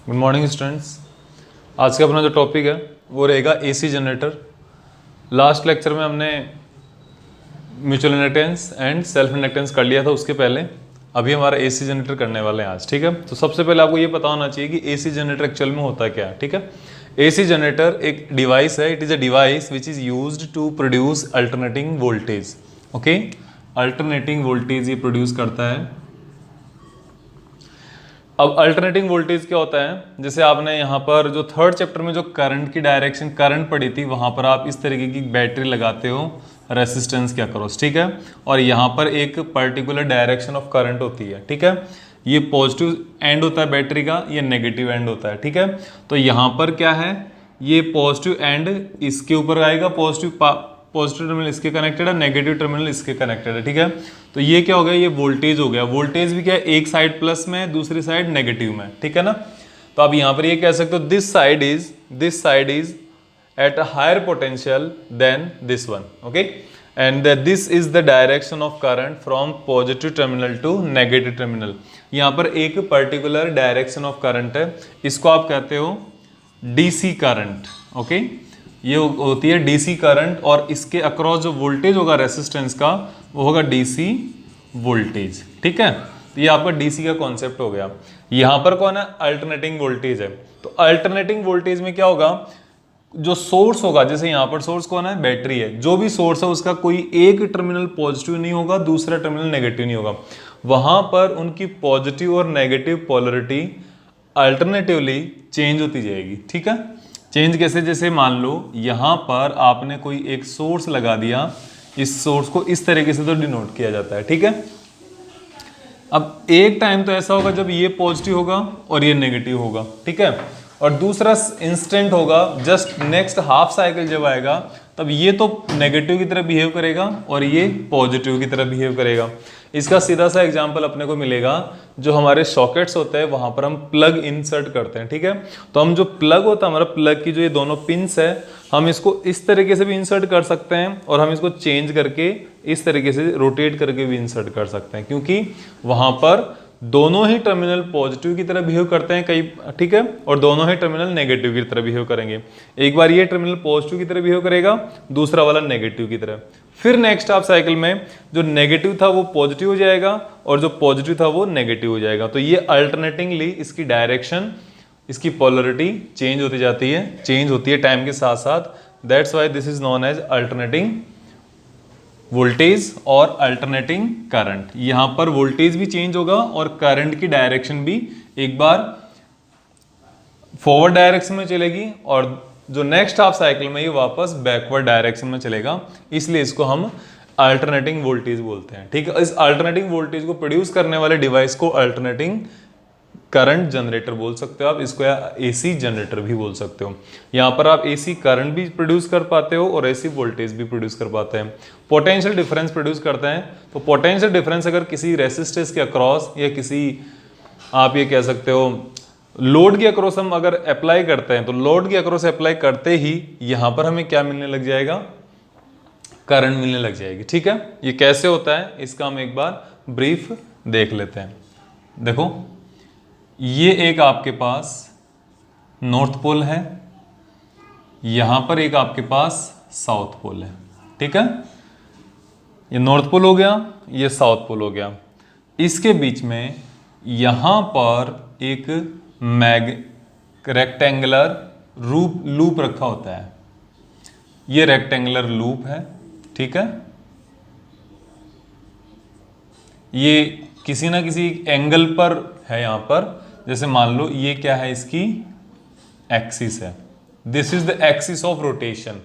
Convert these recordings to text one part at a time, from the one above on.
Good morning students. आज का अपना जो टॉपिक है वो रहेगा एसी जनरेटर। लास्ट लेक्चर में हमने mutual inductance and self inductance कर लिया था, उसके पहले अभी हमारा एसी जनरेटर करने वाले हैं आज। ठीक है, तो सबसे पहले आपको ये पता होना चाहिए कि एसी जनरेटर एक्चुअल में होता क्या है। ठीक है, एसी जनरेटर एक डिवाइस है। It is a device which is used to produce alternating voltage. Okay, alternating voltage ये प्रोड्यूस करता है। अब अल्टरनेटिंग वोल्टेज क्या होता है, जैसे आपने यहाँ पर जो थर्ड चैप्टर में जो करंट की डायरेक्शन करंट पड़ी थी, वहाँ पर आप इस तरीके की बैटरी लगाते हो रेसिस्टेंस के अक्रॉस। ठीक है, और यहाँ पर एक पर्टिकुलर डायरेक्शन ऑफ करंट होती है। ठीक है, ये पॉजिटिव एंड होता है बैटरी का, ये नेगेटिव एंड होता है। ठीक है, तो यहाँ पर क्या है, ये पॉजिटिव एंड इसके ऊपर आएगा, पॉजिटिव टर्मिनल इसके कनेक्टेड है, नेगेटिव टर्मिनल इसके कनेक्टेड है। ठीक है, तो ये क्या हो गया, ये वोल्टेज हो गया। वोल्टेज भी क्या है, एक साइड प्लस में है, दूसरी साइड नेगेटिव में। ठीक है ना, तो आप यहां पर ये कह सकते हो this side is at a higher potential than this one. Okay, and this is the direction of current from positive terminal to negative terminal. यहां पर एक पर्टिकुलर डायरेक्शन ऑफ करंट है, इसको आप कहते हो डीसी करंट। ओके, ये होती है डीसी करंट, और इसके अक्रॉस जो वोल्टेज होगा रेसिस्टेंस का वो होगा डीसी वोल्टेज। ठीक है, तो ये आपका डीसी का कॉन्सेप्ट हो गया। यहां पर कौन है, अल्टरनेटिंग वोल्टेज है। तो अल्टरनेटिंग वोल्टेज में क्या होगा, जो सोर्स होगा, जैसे यहां पर सोर्स कौन है, बैटरी है। जो भी सोर्स है उसका कोई एक टर्मिनल पॉजिटिव नहीं होगा, दूसरा टर्मिनल नेगेटिव नहीं होगा। वहां पर उनकी पॉजिटिव और नेगेटिव पोलरिटी अल्टरनेटिवली चेंज होती जाएगी। ठीक है, चेंज कैसे, जैसे मान लो यहां पर आपने कोई एक सोर्स लगा दिया, इस सोर्स को इस तरीके से तो डिनोट किया जाता है। ठीक है, अब एक टाइम तो ऐसा होगा जब ये पॉजिटिव होगा और ये नेगेटिव होगा। ठीक है, और दूसरा इंस्टेंट होगा जस्ट नेक्स्ट हाफ साइकिल जब आएगा, तब ये तो नेगेटिव की तरह बिहेव करेगा और ये पॉजिटिव की तरह बिहेव करेगा। इसका सीधा सा एग्जांपल अपने को मिलेगा, जो हमारे सॉकेट्स होते हैं वहां पर हम प्लग इंसर्ट करते हैं। ठीक है, तो हम जो प्लग होता है हमारा, प्लग की जो ये दोनों पिंस है, हम इसको इस तरीके से भी इंसर्ट कर सकते हैं और हम इसको चेंज करके इस तरीके से रोटेट करके भी इंसर्ट कर सकते हैं, क्योंकि वहां पर दोनों ही टर्मिनल पॉजिटिव की तरह बिहेव करते हैं कई। ठीक है, और दोनों ही टर्मिनल नेगेटिव की तरह बिहेव करेंगे। एक बार ये टर्मिनल पॉजिटिव की तरह बिहेव करेगा, दूसरा वाला नेगेटिव की तरह। फिर नेक्स्ट हाफ साइकिल में जो नेगेटिव था वो पॉजिटिव हो जाएगा और जो पॉजिटिव था वो नेगेटिव हो जाएगा। तो ये अल्टरनेटिंगली इसकी डायरेक्शन, इसकी पोलरिटी चेंज होती जाती है, चेंज होती है टाइम के साथ साथ। That's why this is known as alternating voltage और अल्टरनेटिंग करंट। यहां पर वोल्टेज भी चेंज होगा और करंट की डायरेक्शन भी एक बार फॉरवर्ड डायरेक्शन में चलेगी और जो नेक्स्ट हाफ साइकिल में ये वापस बैकवर्ड डायरेक्शन में चलेगा। इसलिए इसको हम अल्टरनेटिंग वोल्टेज बोलते हैं। ठीक है, इस अल्टरनेटिंग वोल्टेज को प्रोड्यूस करने वाले डिवाइस को अल्टरनेटिंग करंट जनरेटर बोल सकते हो आप इसको, या एसी जनरेटर भी बोल सकते हो। यहाँ पर आप एसी करंट भी प्रोड्यूस कर पाते हो और एसी वोल्टेज भी प्रोड्यूस कर पाते हैं। पोटेंशियल डिफरेंस प्रोड्यूस करते हैं, तो पोटेंशियल डिफरेंस अगर किसी रेसिस्टेंस के अक्रॉस या किसी, आप ये कह सकते हो लोड के अक्रॉस हम अगर अप्लाई करते हैं, तो लोड के अक्रॉस अप्लाई करते ही यहाँ पर हमें क्या मिलने लग जाएगा, करंट मिलने लग जाएगी। ठीक है, ये कैसे होता है इसका हम एक बार ब्रीफ देख लेते हैं। देखो, ये एक आपके पास नॉर्थ पोल है, यहां पर एक आपके पास साउथ पोल है। ठीक है, ये नॉर्थ पोल हो गया, ये साउथ पोल हो गया। इसके बीच में यहां पर एक रेक्टेंगुलर लूप रखा होता है, ये रेक्टेंगुलर लूप है। ठीक है, ये किसी ना किसी एंगल पर है यहां पर, जैसे मान लो ये क्या है, इसकी एक्सिस है। This is the axis of rotation,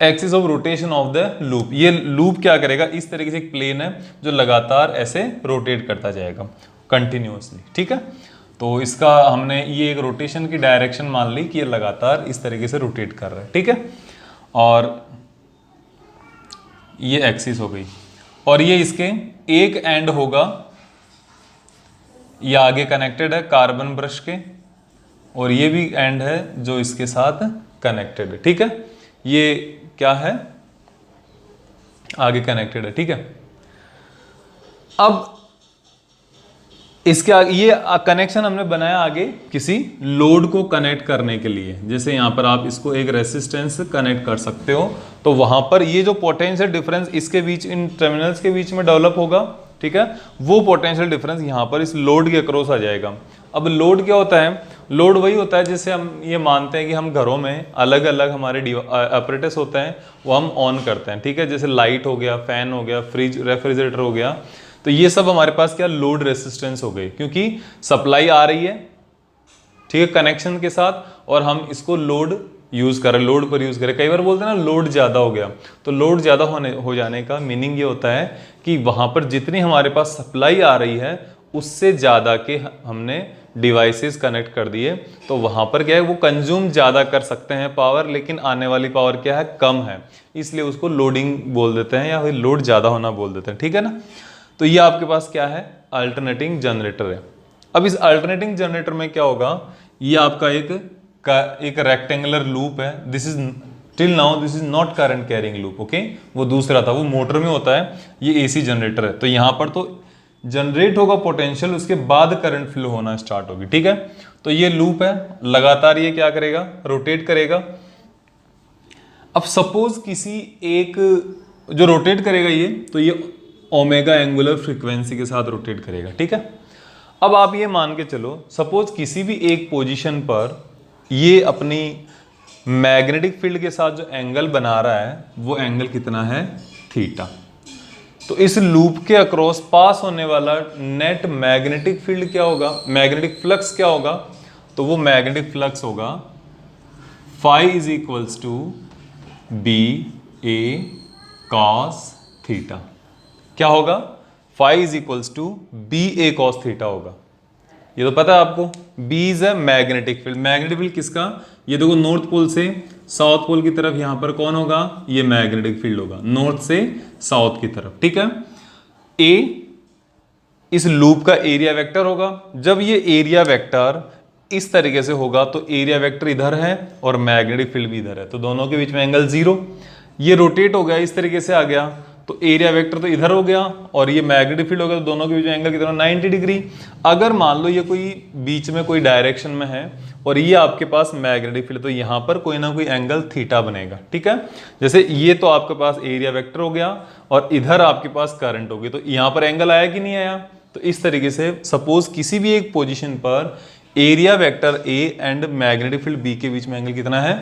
axis of rotation of the loop. ये लूप क्या करेगा, इस तरीके से एक प्लेन है जो लगातार ऐसे रोटेट करता जाएगा कंटिन्यूअसली। ठीक है, तो इसका हमने ये एक रोटेशन की डायरेक्शन मान ली कि ये लगातार इस तरीके से रोटेट कर रहा है। ठीक है, और ये एक्सिस हो गई, और ये इसके एक एंड होगा, ये आगे कनेक्टेड है कार्बन ब्रश के, और ये भी एंड है जो इसके साथ कनेक्टेड है। ठीक है, ये क्या है, आगे कनेक्टेड है। ठीक है, अब इसके आगे ये कनेक्शन हमने बनाया आगे किसी लोड को कनेक्ट करने के लिए। जैसे यहाँ पर आप इसको एक रेसिस्टेंस से कनेक्ट कर सकते हो, तो वहां पर ये जो पोटेंशियल डिफरेंस इसके बीच, इन टर्मिनल्स के बीच में डेवलप होगा, ठीक है, वो पोटेंशियल डिफरेंस यहाँ पर इस लोड के अक्रॉस आ जाएगा। अब लोड क्या होता है? लोड वही होता है जैसे हम ये मानते हैं कि हम घरों में अलग अलग हमारे अपरेटस होते हैं, वो हम ऑन करते हैं, ठीक है, जैसे लाइट हो गया, फैन हो गया, फ्रिज, रेफ्रिजरेटर हो गया, तो ये सब हमारे पास क्या लोड रेसिस्टेंस हो गई, क्योंकि सप्लाई आ रही है, ठीक है, कनेक्शन के साथ, और हम इसको लोड यूज करें, लोड पर यूज करें। कई बार बोलते हैं ना लोड ज्यादा हो गया, तो लोड ज्यादा हो जाने का मीनिंग ये होता है कि वहां पर जितनी हमारे पास सप्लाई आ रही है उससे ज्यादा के हमने डिवाइसेस कनेक्ट कर दिए, तो वहां पर क्या है, वो कंज्यूम ज्यादा कर सकते हैं पावर, लेकिन आने वाली पावर क्या है, कम है, इसलिए उसको लोडिंग बोल देते हैं या फिर लोड ज्यादा होना बोल देते हैं, ठीक है ना। तो ये आपके पास क्या है, अल्टरनेटिंग जनरेटर है। अब इस अल्टरनेटिंग जनरेटर में क्या होगा, ये आपका एक रेक्टेंगुलर लूप है। This is till now this is not current carrying loop, okay, वो दूसरा था, वो मोटर में होता है, ये एसी जनरेटर है। तो यहां पर तो जनरेट होगा पोटेंशियल, उसके बाद करंट फ्लो होना स्टार्ट होगी, ठीक है। तो ये लूप है, लगातार ये क्या करेगा, रोटेट करेगा। अब सपोज किसी एक जो रोटेट करेगा ये, तो ये ओमेगा एंगुलर फ्रीक्वेंसी के साथ रोटेट करेगा, ठीक है। अब आप ये मान के चलो, सपोज किसी भी एक पोजीशन पर ये अपनी मैग्नेटिक फील्ड के साथ जो एंगल बना रहा है वो एंगल कितना है, थीटा। तो इस लूप के अक्रॉस पास होने वाला नेट मैग्नेटिक फील्ड क्या होगा, मैग्नेटिक फ्लक्स क्या होगा, तो वो मैग्नेटिक फ्लक्स होगा phi is equals to B A cos theta. क्या होगा, phi is equals to B A cos theta होगा। ये तो पता है आपको, बी इज है मैग्नेटिक फील्ड। मैग्नेटिक फील्ड किसका, ये देखो नॉर्थ पोल से साउथ पोल की तरफ यहां पर कौन होगा, ये मैग्नेटिक फील्ड होगा, नॉर्थ से साउथ की तरफ, ठीक है। ए इस लूप का एरिया वेक्टर होगा। जब ये एरिया वेक्टर इस तरीके से होगा तो एरिया वेक्टर इधर है और मैग्नेटिक फील्ड भी इधर है, तो दोनों के बीच में एंगल 0। ये रोटेट हो गया, इस तरीके से आ गया, तो एरिया वेक्टर तो इधर हो गया और ये मैग्नेटिक फील्ड हो गया, तो दोनों के बीच में एंगल कितना, 90 डिग्री। अगर मान लो ये कोई बीच में कोई डायरेक्शन में है और ये आपके पास मैग्नेटिक फील्ड, तो यहां पर कोई ना कोई एंगल थीटा बनेगा, ठीक है। जैसे ये तो आपके पास एरिया वेक्टर हो गया और इधर आपके पास करंट होगी, तो यहां पर एंगल आया कि नहीं आया। तो इस तरीके से सपोज किसी भी एक पोजिशन पर area vector A and magnetic field B के बीच में एंगल कितना है,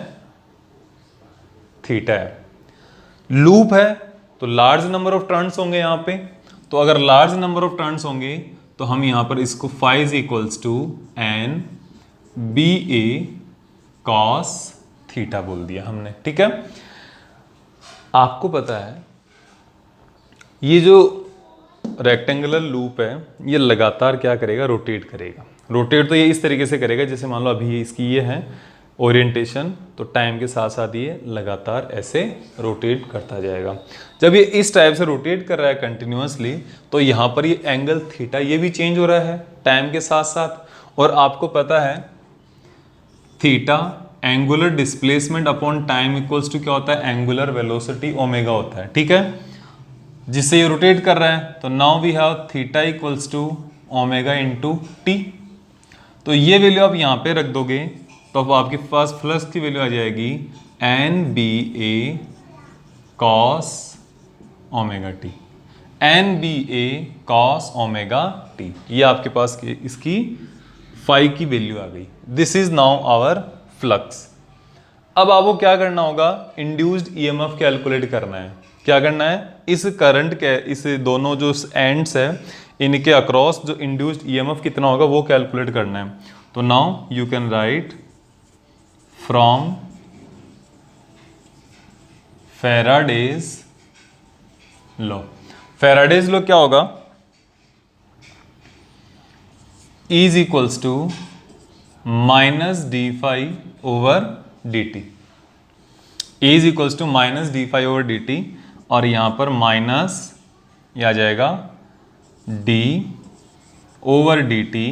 थीटा है। लूप है तो लार्ज नंबर ऑफ टर्न्स होंगे यहां पे, तो अगर लार्ज नंबर ऑफ टर्न्स होंगे तो हम यहां पर इसको phi is equals to N B A cos theta बोल दिया हमने, ठीक है। आपको पता है ये जो रेक्टेंगुलर लूप है ये लगातार क्या करेगा, रोटेट करेगा। रोटेट तो ये इस तरीके से करेगा, जैसे मान लो अभी इसकी ये है ओरिएंटेशन, तो टाइम के साथ साथ ये लगातार ऐसे रोटेट करता जाएगा। जब ये इस टाइप से रोटेट कर रहा है कंटिन्यूअसली, तो यहाँ पर ये एंगल थीटा ये भी चेंज हो रहा है टाइम के साथ साथ। और आपको पता है theta angular displacement upon time equals to क्या होता है, एंगुलर वेलोसिटी ओमेगा होता है, ठीक है, जिससे ये रोटेट कर रहा है। तो now we have theta equals to omega into T. तो ये वैल्यू आप यहाँ पे रख दोगे तो अब आपके पास फ्लक्स की वैल्यू आ जाएगी N B A cos omega T, N B A cos omega T. ये आपके पास इसकी फाई की वैल्यू आ गई। This is now our flux. अब आपको क्या करना होगा, इंड्यूस्ड ईएमएफ कैलकुलेट करना है। क्या करना है, इस करंट के इस दोनों जो एंड्स है इनके अक्रॉस जो इंड्यूस्ड ईएमएफ कितना होगा वो कैलकुलेट करना है। तो now you can write from Faraday's law. Faraday's law क्या होगा, E is equals to minus D phi over D T. E is equals to minus D phi over D T, और यहां पर माइनस ये आ जाएगा D over D T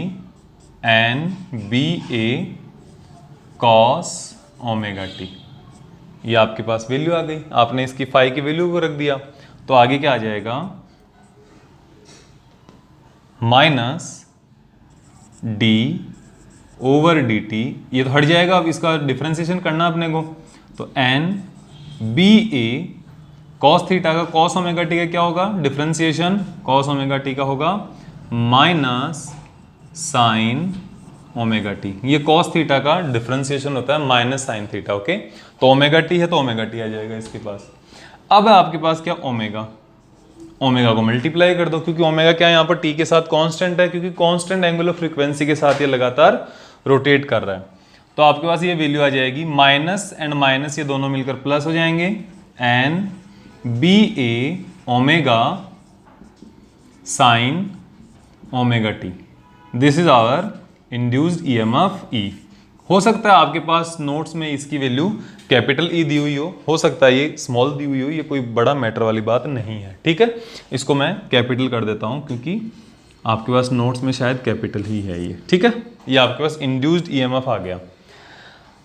N B A cos omega T. ये आपके पास value आ गई, आपने इसकी फाई की वैल्यू को रख दिया। तो आगे क्या आ जाएगा, minus D over D T, ये तो हट जाएगा, अब इसका डिफ्रेंसिएशन करना अपने को, तो N B A cos theta का कॉस ओमेगा टी का क्या होगा डिफ्रेंसिएशन, कॉस ओमेगा टी का होगा माइनस साइन ओमेगा टी, ये कॉस थीटा का डिफ्रेंसिएशन होता है माइनस साइन थीटा। ओके, तो ओमेगा टी है तो ओमेगा टी आ जाएगा इसके पास। अब है आपके पास क्या ओमेगा, ओमेगा को मल्टीप्लाई कर दो, क्योंकि ओमेगा क्या है यहाँ पर टी के साथ कांस्टेंट है, क्योंकि कांस्टेंट एंगुलर फ्रीक्वेंसी के साथ ये लगातार रोटेट कर रहा है। तो आपके पास ये वैल्यू आ जाएगी, माइनस एंड माइनस ये दोनों मिलकर प्लस हो जाएंगे, N B A omega sine omega T, this is our induced EMF E. हो सकता है आपके पास नोट्स में इसकी वैल्यू कैपिटल ई दी हुई हो सकता है ये स्मॉल दी हुई हो, ये कोई बड़ा मैटर वाली बात नहीं है, ठीक है। इसको मैं कैपिटल कर देता हूं क्योंकि आपके पास नोट्स में शायद कैपिटल ही है ये, ठीक है। ये आपके पास इंड्यूस्ड ईएमएफ आ गया।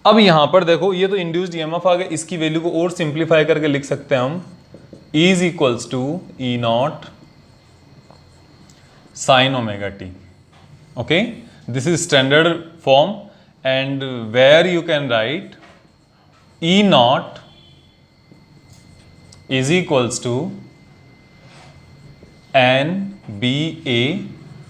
अब यहां पर देखो ये तो इंड्यूस्ड ईएमएफ आ गया, इसकी वैल्यू को और सिंप्लीफाई करके लिख सकते हैं हम, E is equals to E naught sine omega T. Okay, this is standard form and where you can write E naught is equals to n b a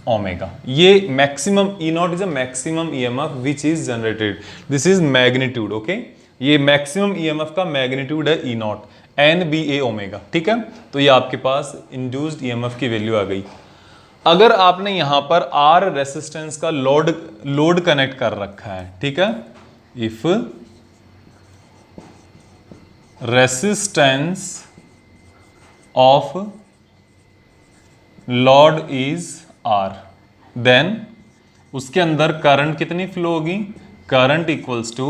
omega। ये maximum E naught is a maximum EMF which is generated, this is magnitude। okay, ये maximum EMF का magnitude है E naught n b a omega, ठीक है। तो ये आपके पास induced EMF की वैल्यू आ गई। अगर आपने यहां पर R रेसिस्टेंस का लोड कनेक्ट कर रखा है, ठीक है, if resistance of load is R, then उसके अंदर करंट कितनी फ्लो होगी, current equals to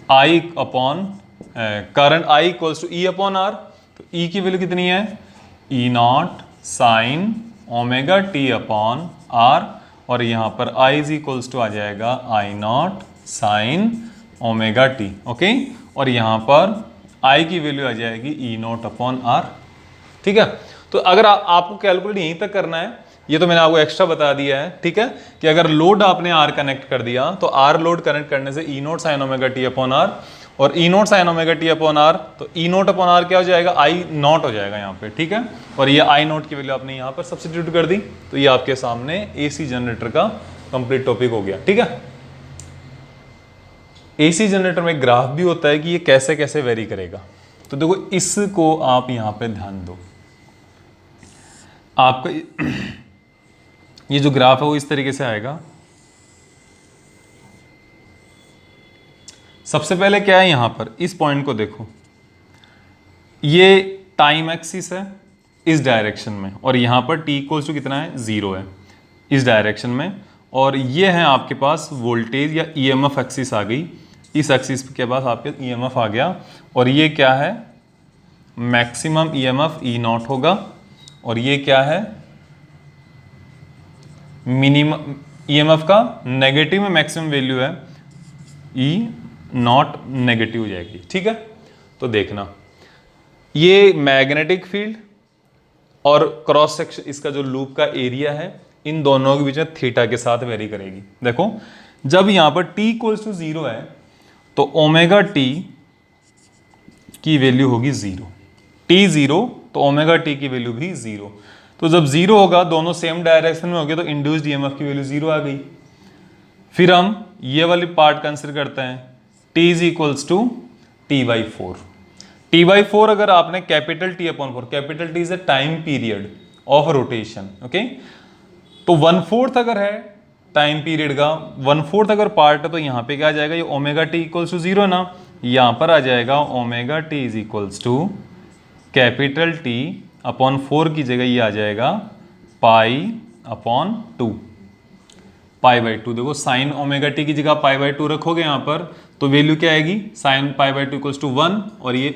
I upon current I equals to E upon R। तो E की वैल्यू कितनी है, E naught sine omega T upon R, और यहां पर I इज इक्वल्स टू आ जाएगा I not sine omega T. Okay, और यहां पर I की वैल्यू आ जाएगी E नॉट अपॉन आर, ठीक है। तो अगर आपको कैलकुलेट यहीं तक करना है, ये तो मैंने आपको एक्स्ट्रा बता दिया है, ठीक है, कि अगर लोड आपने R कनेक्ट कर दिया तो R लोड कनेक्ट करने से E naught sine omega T upon R, और E naught sine omega T upon R, तो E नॉट अपॉन आर क्या हो जाएगा, I नॉट हो जाएगा यहाँ पे, ठीक है। और ये I नॉट की वैल्यू आपने यहाँ पर सब्स्टिट्यूट कर दी, तो ये आपके सामने AC जनरेटर का कंप्लीट टॉपिक हो गया, ठीक है। AC जनरेटर में ग्राफ भी होता है कि ये कैसे कैसे वेरी करेगा। तो देखो इसको आप यहाँ पे ध्यान दो, आपका ये जो ग्राफ है वो इस तरीके से आएगा। सबसे पहले क्या है, यहां पर इस पॉइंट को देखो, ये टाइम एक्सिस है इस डायरेक्शन में, और यहां पर t इक्वल्स टू कितना है, 0 है इस डायरेक्शन में, और ये है आपके पास वोल्टेज या ईएमएफ एक्सिस आ गई, इस एक्सिस के पास आपके ईएमएफ आ गया, और ये क्या है, मैक्सिमम ईएमएफ E नॉट होगा, और ये क्या है, मिनिमम ईएमएफ का नेगेटिव में मैक्सिमम वैल्यू है, E नॉट नेगेटिव हो जाएगी, ठीक है। तो देखना ये मैग्नेटिक फील्ड और क्रॉस सेक्शन, इसका जो लूप का एरिया है, इन दोनों के बीच में थीटा के साथ वेरी करेगी। देखो जब यहां पर t इक्वल्स टू 0 है तो ओमेगा t की वैल्यू होगी 0, t 0 तो ओमेगा t की वैल्यू भी 0। तो जब 0 होगा, दोनों सेम डायरेक्शन में हो गए, तो इंड्यूस्ड ईएमएफ की वैल्यू 0 आ गई। फिर हम ये वाली पार्ट कंसिडर करते हैं, t is equals to t/4। t/4 अगर आपने capital T upon 4, capital T is a time period of rotation, okay, तो 1/4 अगर है टाइम पीरियड का, 1/4 अगर पार्ट है, तो यहाँ पे क्या आ जाएगा, ये ओमेगा टी इक्वल्स टू 0 ना, यहाँ पर आ जाएगा omega T is equals to capital T upon 4 की जगह ये आ जाएगा पाई अपॉन 2, π/2। देखो साइन ओमेगा टी की जगह π/2 रखोगे यहाँ पर, तो वैल्यू क्या आएगी, साइन π/2 इक्वल्स टू 1, और ये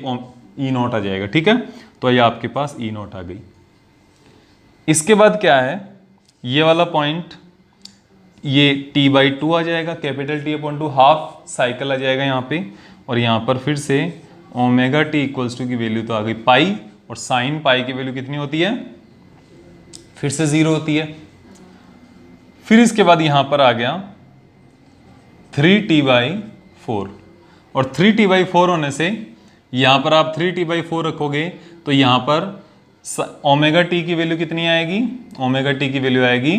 E नॉट आ जाएगा, ठीक है। तो ये आपके पास E नॉट आ गई। इसके बाद क्या है, ये वाला पॉइंट, ये t/2 आ जाएगा, capital T upon 2, half cycle आ जाएगा यहाँ पे, और यहाँ पर फिर से ओमेगा टी इक्वल्स टू की वैल्यू तो आ गई पाई, और साइन पाई की वैल्यू कितनी होती है, फिर से 0 होती है। फिर इसके बाद यहां पर आ गया 3t/4, और 3t/4 होने से यहां पर आप 3t/4 रखोगे तो यहां पर ओमेगा टी की वैल्यू कितनी आएगी, ओमेगा टी की वैल्यू आएगी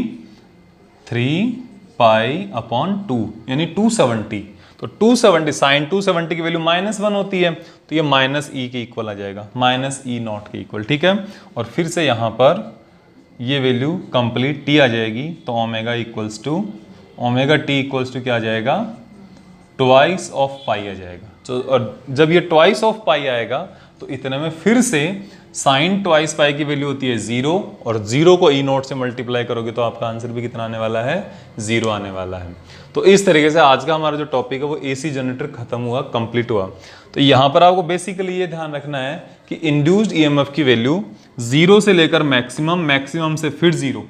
3π/2 यानी 270। तो 270 साइन 270 की वैल्यू -1 होती है, तो ये -e के इक्वल आ जाएगा, -e0 के इक्वल, ठीक है। और फिर से यहाँ पर ये वैल्यू कंप्लीट t आ जाएगी, तो ओमेगा टी इक्वल्स टू क्या आ जाएगा, ट्वाइस ऑफ पाई आ जाएगा। तो और जब ये ट्वाइस ऑफ पाई आएगा तो इतने में फिर से साइन ट्वाइस पाई की वैल्यू होती है 0, और 0 को e0 से मल्टीप्लाई करोगे तो आपका आंसर भी कितना आने वाला है, 0 आने वाला है। तो इस तरीके से आज का हमारा जो टॉपिक है वो एसी जनरेटर खत्म हुआ, कंप्लीट हुआ। तो यहाँ पर आपको बेसिकली ये ध्यान रखना है कि इंड्यूस्ड ईएमएफ की वैल्यू 0 से लेकर मैक्सिमम से फिर 0,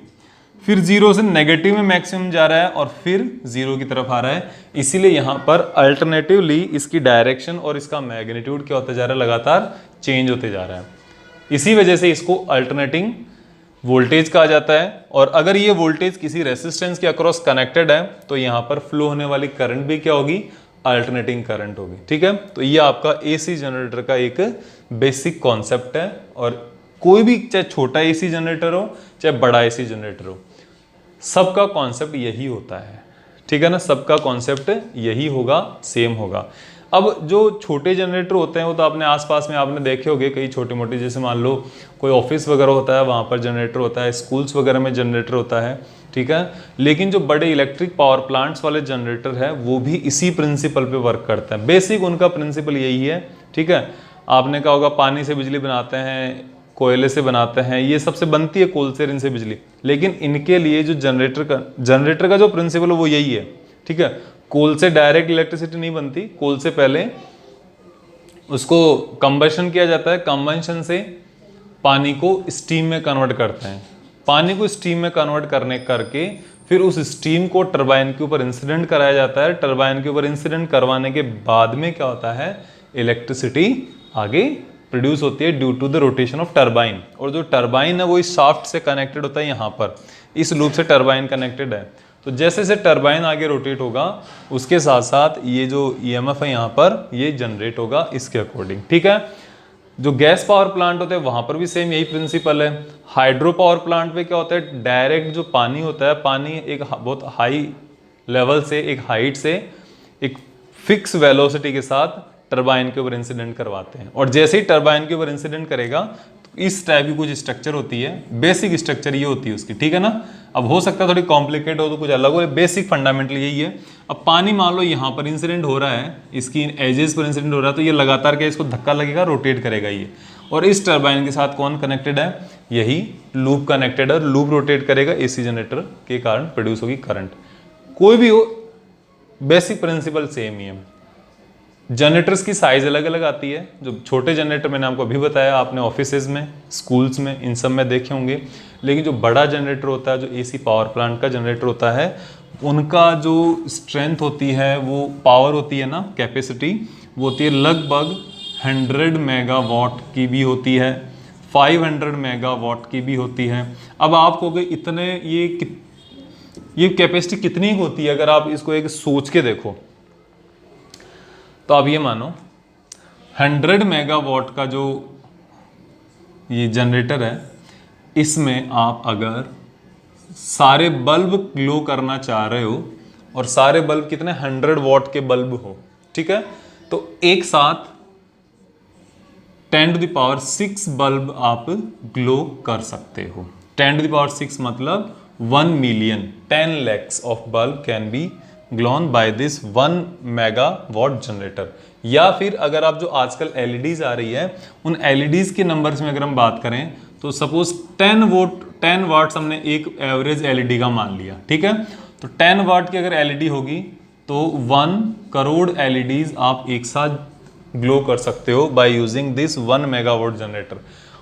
फिर 0 से नेगेटिव में मैक्सिमम जा रहा है और फिर 0 की तरफ आ रहा है। इसीलिए यहाँ पर अल्टरनेटिवली इसकी डायरेक्शन और इसका मैग्नीट्यूड क्या होता जा रहा है, लगातार चेंज होते जा रहा है। इसी वजह से इसको अल्टरनेटिंग वोल्टेज कहा जाता है। और अगर ये वोल्टेज किसी रेसिस्टेंस के अक्रॉस कनेक्टेड है तो यहाँ पर फ्लो होने वाली करंट भी क्या होगी, अल्टरनेटिंग करंट होगी, ठीक है। तो ये आपका एसी जनरेटर का एक बेसिक कॉन्सेप्ट है। और कोई भी चाहे छोटा एसी जनरेटर हो चाहे बड़ा एसी जनरेटर हो, सबका कॉन्सेप्ट यही होता है, ठीक है ना, सबका कॉन्सेप्ट यही होगा, सेम होगा। अब जो छोटे जनरेटर होते हैं वो तो आपने आसपास में आपने देखे होंगे, कई छोटे मोटे, जैसे मान लो कोई ऑफिस वगैरह होता है वहाँ पर जनरेटर होता है, स्कूल्स वगैरह में जनरेटर होता है, ठीक है। लेकिन जो बड़े इलेक्ट्रिक पावर प्लांट्स वाले जनरेटर है वो भी इसी प्रिंसिपल पे वर्क करता है। बेसिक उनका प्रिंसिपल यही है, ठीक है। आपने कहा होगा पानी से बिजली बनाते हैं, कोयले से बनाते हैं, ये सबसे बनती है कोल से, इनसे बिजली। लेकिन इनके लिए जो जनरेटर का जो प्रिंसिपल है वो यही है, ठीक है। कोल से डायरेक्ट इलेक्ट्रिसिटी नहीं बनती, कोल से पहले उसको कंबशन किया जाता है, कंबशन से पानी को स्टीम में कन्वर्ट करते हैं, पानी को स्टीम में कन्वर्ट करके फिर उस स्टीम को टरबाइन के ऊपर इंसिडेंट कराया जाता है। टरबाइन के ऊपर इंसिडेंट करवाने के बाद में क्या होता है, इलेक्ट्रिसिटी आगे प्रोड्यूस होती है due to the rotation of turbine. और जो टरबाइन है वो इस शाफ्ट से कनेक्टेड होता है, यहाँ पर इस लूप से टरबाइन कनेक्टेड है। तो जैसे जैसे टरबाइन आगे रोटेट होगा उसके साथ साथ ये जो ईएमएफ है यहाँ पर ये जनरेट होगा इसके अकॉर्डिंग, ठीक है। जो गैस पावर प्लांट होते हैं वहां पर भी सेम यही प्रिंसिपल है। हाइड्रो पावर प्लांट पे क्या होता है, डायरेक्ट जो पानी होता है, पानी एक बहुत हाई लेवल से, एक हाइट से एक फिक्स वेलोसिटी के साथ टरबाइन के ऊपर इंसिडेंट करवाते हैं। और जैसे ही टरबाइन के ऊपर इंसिडेंट करेगा तो इस टाइप की कुछ स्ट्रक्चर होती है, बेसिक स्ट्रक्चर ये होती है उसकी, ठीक है ना। अब हो सकता है थोड़ी कॉम्प्लिकेट हो तो कुछ अलग हो, बेसिक फंडामेंटल यही है। अब पानी मान लो यहाँ पर इंसिडेंट हो रहा है, इसकी एजेस पर इंसिडेंट हो रहा है, तो ये लगातार क्या इसको धक्का लगेगा, रोटेट करेगा ये। और इस टरबाइन के साथ कौन कनेक्टेड है, यही लूप कनेक्टेड है। लूप रोटेट करेगा, एसी जनरेटर के कारण प्रोड्यूस होगी करंट। कोई भी हो, बेसिक प्रिंसिपल सेम ही है। जनरेटर्स की साइज अलग अलग आती है। जो छोटे जनरेटर मैंने आपको अभी बताया, आपने ऑफिसेज में, स्कूल्स में, इन सब में देखे होंगे। लेकिन जो बड़ा जनरेटर होता है, जो एसी पावर प्लांट का जनरेटर होता है, उनका जो स्ट्रेंथ होती है, वो पावर होती है ना, कैपेसिटी, वो होती है लगभग 100 मेगावाट की भी होती है, 500 मेगावाट की भी होती है। अब आप कहोगे इतने ये कैपेसिटी कितनी होती है, अगर आप इसको एक सोच के देखो तो आप ये मानो 100 मेगावाट का जो ये जनरेटर है, इसमें आप अगर सारे बल्ब ग्लो करना चाह रहे हो, और सारे बल्ब कितने 100 वॉट के बल्ब हो, ठीक है, तो एक साथ 10⁶ बल्ब आप ग्लो कर सकते हो। 10⁶ मतलब 1 million, 10 lakhs of bulb can be glown by this 1 megawatt generator. या फिर अगर आप जो आजकल एलईडीज आ रही है, उन एलईडीज के नंबर्स में अगर हम बात करें तो सपोज 10 वाट्स हमने एक एवरेज एलईडी का मान लिया, ठीक है। तो 10 वाट की अगर एलईडी होगी तो 1 करोड़ एलईडीज आप एक साथ ग्लो कर सकते हो by using this 1 megawatt generator.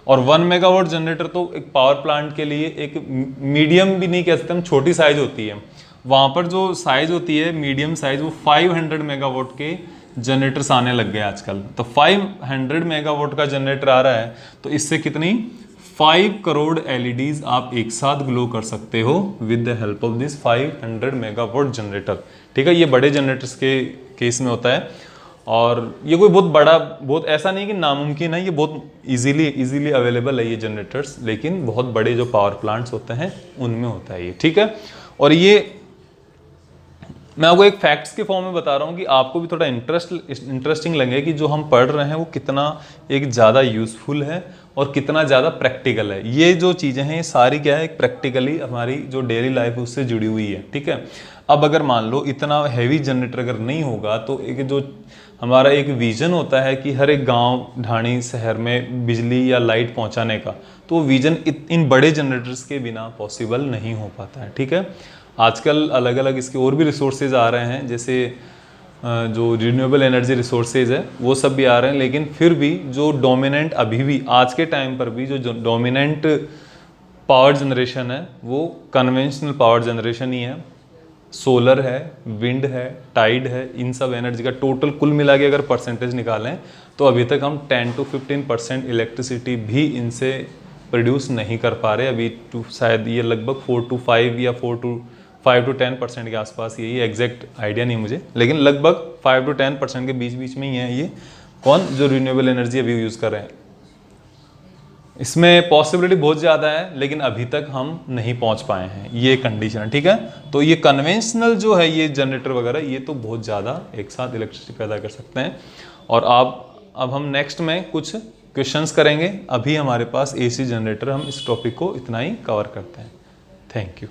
और 1 मेगावाट जनरेटर तो एक पावर प्लांट के लिए एक मीडियम भी नहीं कह सकते हम, छोटी साइज होती है। वहाँ पर जो साइज होती है मीडियम साइज, वो 500 मेगावाट के जनरेटर्स आने लग गए आजकल। तो 500 मेगावाट का जनरेटर आ रहा है तो इससे कितनी 5 करोड़ LEDs आप एक साथ ग्लो कर सकते हो with the help of this 500 megawatt generator. ठीक है, ये बड़े जनरेटर्स के केस में होता है और ये कोई बहुत बड़ा, बहुत ऐसा नहीं कि नामुमकिन है, ये बहुत इजीली अवेलेबल है ये जनरेटर्स, लेकिन बहुत बड़े जो पावर प्लांट्स होते हैं उनमें होता है ये। ठीक है, और ये मैं आपको एक फैक्ट्स के फॉर्म में बता रहा हूँ कि आपको भी थोड़ा इंटरेस्टिंग लगे कि जो हम पढ़ रहे हैं वो कितना एक ज़्यादा यूज़फुल है और कितना ज़्यादा प्रैक्टिकल है। ये जो चीज़ें हैं ये सारी क्या है, एक प्रैक्टिकली हमारी जो डेली लाइफ है उससे जुड़ी हुई है। ठीक है, अब अगर मान लो इतना हैवी जनरेटर अगर नहीं होगा तो एक जो हमारा एक विजन होता है कि हर एक गांव ढाणी शहर में बिजली या लाइट पहुंचाने का, तो वो विजन इन बड़े जनरेटर्स के बिना पॉसिबल नहीं हो पाता है। ठीक है, आजकल अलग अलग इसके और भी रिसोर्सेज आ रहे हैं, जैसे जो रिन्यूएबल एनर्जी रिसोर्सेज है वो सब भी आ रहे हैं, लेकिन फिर भी जो डोमिनेंट अभी भी आज के टाइम पर भी जो डोमिनेंट पावर जनरेशन है वो कन्वेंशनल पावर जनरेशन ही है। सोलर है, विंड है, टाइड है, इन सब एनर्जी का टोटल कुल मिला के अगर परसेंटेज निकालें तो अभी तक हम 10 to 15% इलेक्ट्रिसिटी भी इनसे प्रोड्यूस नहीं कर पा रहे। अभी शायद ये लगभग 4 to 5 या 5 to 10% के आसपास, यही एग्जैक्ट आइडिया नहीं मुझे, लेकिन लगभग 5 to 10% के बीच में ही है ये कौन जो रिन्यूएबल एनर्जी अभी यूज़ कर रहे हैं। इसमें पॉसिबिलिटी बहुत ज़्यादा है लेकिन अभी तक हम नहीं पहुंच पाए हैं, ये कंडीशन है। ठीक है, तो ये कन्वेंशनल जो है ये जनरेटर वगैरह ये तो बहुत ज़्यादा एक साथ इलेक्ट्रिसिटी पैदा कर सकते हैं। और अब हम नेक्स्ट में कुछ क्वेश्चंस करेंगे। अभी हमारे पास AC जनरेटर, हम इस टॉपिक को इतना ही कवर करते हैं। Thank you.